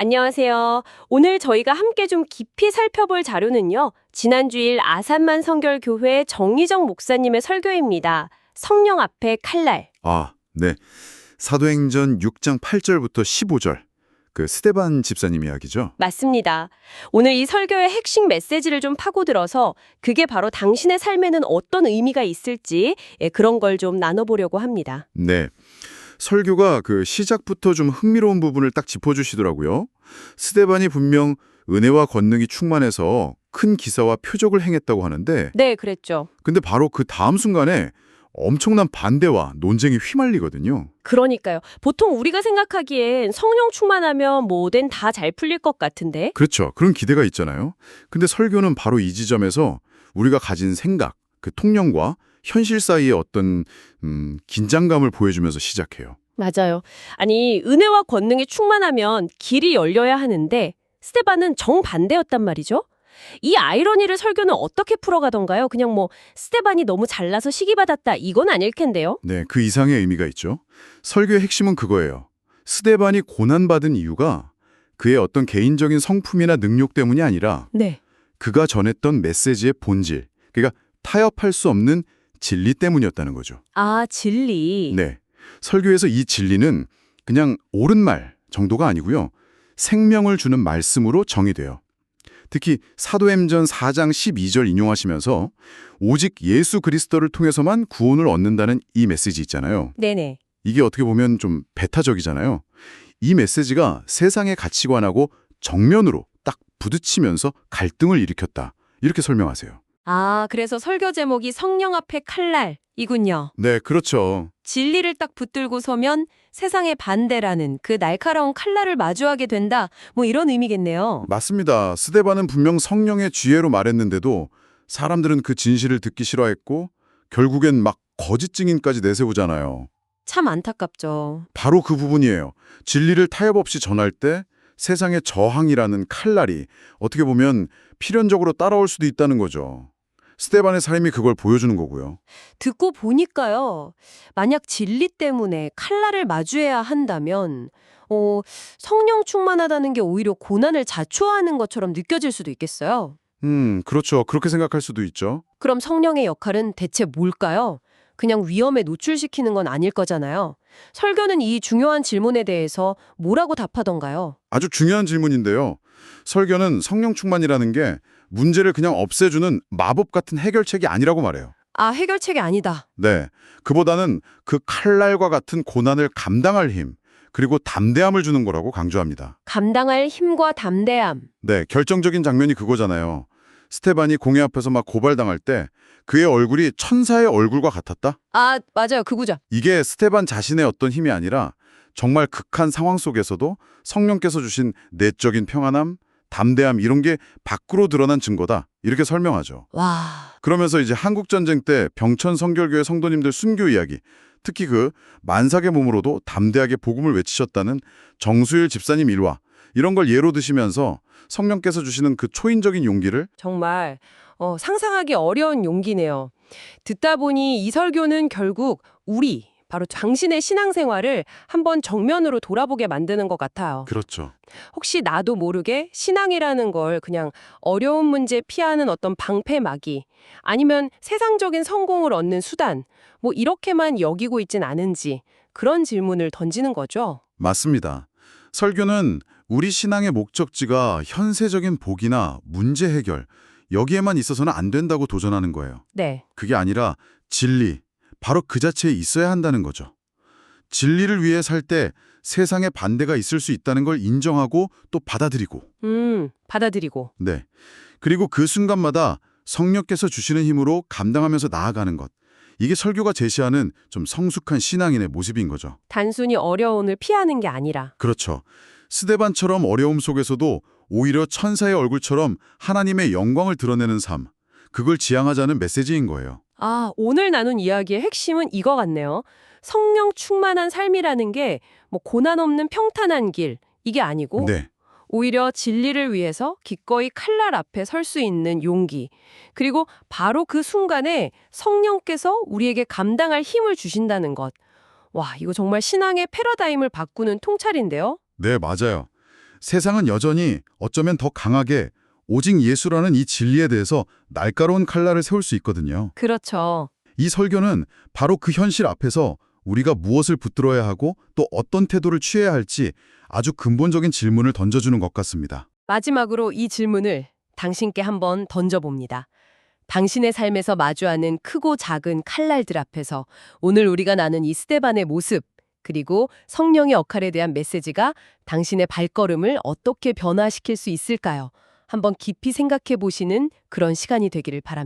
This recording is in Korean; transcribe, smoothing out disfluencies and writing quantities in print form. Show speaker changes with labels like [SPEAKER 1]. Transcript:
[SPEAKER 1] 안녕하세요. 오늘 저희가 함께 좀 깊이 살펴볼 자료는요. 지난주일 아산만 성결교회 정희정 목사님의 설교입니다. 성령 앞에 칼날.
[SPEAKER 2] 네. 사도행전 6장 8절부터 15절. 그 스데반 집사님 이야기죠.
[SPEAKER 1] 맞습니다. 오늘 이 설교의 핵심 메시지를 좀 파고들어서 그게 바로 당신의 삶에는 어떤 의미가 있을지 그런 걸 좀 나눠보려고 합니다.
[SPEAKER 2] 네. 설교가 그 시작부터 좀 흥미로운 부분을 딱 짚어주시더라고요. 스데반이 분명 은혜와 권능이 충만해서 큰 기사와 표적을 행했다고 하는데
[SPEAKER 1] 네, 그랬죠.
[SPEAKER 2] 근데 바로 그 다음 순간에 엄청난 반대와 논쟁이 휘말리거든요.
[SPEAKER 1] 그러니까요. 보통 우리가 생각하기엔 성령 충만하면 뭐든 다 잘 풀릴 것 같은데.
[SPEAKER 2] 그렇죠. 그런 기대가 있잖아요. 근데 설교는 바로 이 지점에서 우리가 가진 생각, 그 통념과 현실 사이의 어떤 긴장감을 보여주면서 시작해요.
[SPEAKER 1] 맞아요. 아니, 은혜와 권능이 충만하면 길이 열려야 하는데 스데반은 정반대였단 말이죠. 이 아이러니를 설교는 어떻게 풀어가던가요? 그냥 스데반이 너무 잘나서 시기받았다 이건 아닐 텐데요.
[SPEAKER 2] 네, 그 이상의 의미가 있죠. 설교의 핵심은 그거예요. 스데반이 고난받은 이유가 그의 어떤 개인적인 성품이나 능력 때문이 아니라
[SPEAKER 1] 네.
[SPEAKER 2] 그가 전했던 메시지의 본질, 그러니까 타협할 수 없는 진리 때문이었다는 거죠.
[SPEAKER 1] 아, 진리.
[SPEAKER 2] 네, 설교에서 이 진리는 그냥 옳은 말 정도가 아니고요. 생명을 주는 말씀으로 정의돼요. 특히 사도행전 4장 12절 인용하시면서 오직 예수 그리스도를 통해서만 구원을 얻는다는 이 메시지 있잖아요.
[SPEAKER 1] 네네.
[SPEAKER 2] 이게 어떻게 보면 좀 배타적이잖아요. 이 메시지가 세상의 가치관하고 정면으로 딱 부딪히면서 갈등을 일으켰다. 이렇게 설명하세요.
[SPEAKER 1] 아, 그래서 설교 제목이 성령 앞에 칼날이군요.
[SPEAKER 2] 네, 그렇죠.
[SPEAKER 1] 진리를 딱 붙들고 서면 세상의 반대라는 그 날카로운 칼날을 마주하게 된다. 이런 의미겠네요.
[SPEAKER 2] 맞습니다. 스데반은 분명 성령의 지혜로 말했는데도 사람들은 그 진실을 듣기 싫어했고 결국엔 막 거짓 증인까지 내세우잖아요.
[SPEAKER 1] 참 안타깝죠.
[SPEAKER 2] 바로 그 부분이에요. 진리를 타협 없이 전할 때 세상의 저항이라는 칼날이 어떻게 보면 필연적으로 따라올 수도 있다는 거죠. 스데반의 삶이 그걸 보여주는 거고요.
[SPEAKER 1] 듣고 보니까요. 만약 진리 때문에 칼날을 마주해야 한다면 성령 충만하다는 게 오히려 고난을 자초하는 것처럼 느껴질 수도 있겠어요.
[SPEAKER 2] 그렇죠. 그렇게 생각할 수도 있죠.
[SPEAKER 1] 그럼 성령의 역할은 대체 뭘까요? 그냥 위험에 노출시키는 건 아닐 거잖아요. 설교는 이 중요한 질문에 대해서 뭐라고 답하던가요?
[SPEAKER 2] 아주 중요한 질문인데요. 설교는 성령 충만이라는 게 문제를 그냥 없애주는 마법 같은 해결책이 아니라고 말해요.
[SPEAKER 1] 아, 해결책이 아니다.
[SPEAKER 2] 네, 그보다는 그 칼날과 같은 고난을 감당할 힘, 그리고 담대함을 주는 거라고 강조합니다.
[SPEAKER 1] 감당할 힘과 담대함.
[SPEAKER 2] 네, 결정적인 장면이 그거잖아요. 스테반이 공회 앞에서 막 고발당할 때 그의 얼굴이 천사의 얼굴과 같았다?
[SPEAKER 1] 아, 맞아요. 그거죠.
[SPEAKER 2] 이게 스테반 자신의 어떤 힘이 아니라 정말 극한 상황 속에서도 성령께서 주신 내적인 평안함, 담대함 이런 게 밖으로 드러난 증거다. 이렇게 설명하죠.
[SPEAKER 1] 와.
[SPEAKER 2] 그러면서 이제 한국전쟁 때 병천 성결교회 성도님들 순교 이야기, 특히 그 만삭의 몸으로도 담대하게 복음을 외치셨다는 정수일 집사님 일화, 이런 걸 예로 드시면서 성령께서 주시는 그 초인적인 용기를
[SPEAKER 1] 정말 상상하기 어려운 용기네요. 듣다 보니 이 설교는 결국 바로 당신의 신앙생활을 한번 정면으로 돌아보게 만드는 것 같아요.
[SPEAKER 2] 그렇죠.
[SPEAKER 1] 혹시 나도 모르게 신앙이라는 걸 그냥 어려운 문제 피하는 어떤 방패막이 아니면 세상적인 성공을 얻는 수단 이렇게만 여기고 있진 않은지 그런 질문을 던지는 거죠.
[SPEAKER 2] 맞습니다. 설교는 우리 신앙의 목적지가 현세적인 복이나 문제 해결, 여기에만 있어서는 안 된다고 도전하는 거예요.
[SPEAKER 1] 네.
[SPEAKER 2] 그게 아니라 진리, 바로 그 자체에 있어야 한다는 거죠. 진리를 위해 살 때 세상에 반대가 있을 수 있다는 걸 인정하고 또 받아들이고.
[SPEAKER 1] 받아들이고.
[SPEAKER 2] 네. 그리고 그 순간마다 성령께서 주시는 힘으로 감당하면서 나아가는 것. 이게 설교가 제시하는 좀 성숙한 신앙인의 모습인 거죠.
[SPEAKER 1] 단순히 어려움을 피하는 게 아니라.
[SPEAKER 2] 그렇죠. 스데반처럼 어려움 속에서도 오히려 천사의 얼굴처럼 하나님의 영광을 드러내는 삶. 그걸 지향하자는 메시지인 거예요.
[SPEAKER 1] 아, 오늘 나눈 이야기의 핵심은 이거 같네요. 성령 충만한 삶이라는 게 고난 없는 평탄한 길, 이게 아니고
[SPEAKER 2] 네.
[SPEAKER 1] 오히려 진리를 위해서 기꺼이 칼날 앞에 설 수 있는 용기, 그리고 바로 그 순간에 성령께서 우리에게 감당할 힘을 주신다는 것. 와, 이거 정말 신앙의 패러다임을 바꾸는 통찰인데요?
[SPEAKER 2] 네, 맞아요. 세상은 여전히 어쩌면 더 강하게 오직 예수라는 이 진리에 대해서 날카로운 칼날을 세울 수 있거든요.
[SPEAKER 1] 그렇죠.
[SPEAKER 2] 이 설교는 바로 그 현실 앞에서 우리가 무엇을 붙들어야 하고 또 어떤 태도를 취해야 할지 아주 근본적인 질문을 던져주는 것 같습니다.
[SPEAKER 1] 마지막으로 이 질문을 당신께 한번 던져봅니다. 당신의 삶에서 마주하는 크고 작은 칼날들 앞에서 오늘 우리가 나눈 이 스데반의 모습, 그리고 성령의 역할에 대한 메시지가 당신의 발걸음을 어떻게 변화시킬 수 있을까요? 한번 깊이 생각해 보시는 그런 시간이 되기를 바랍니다.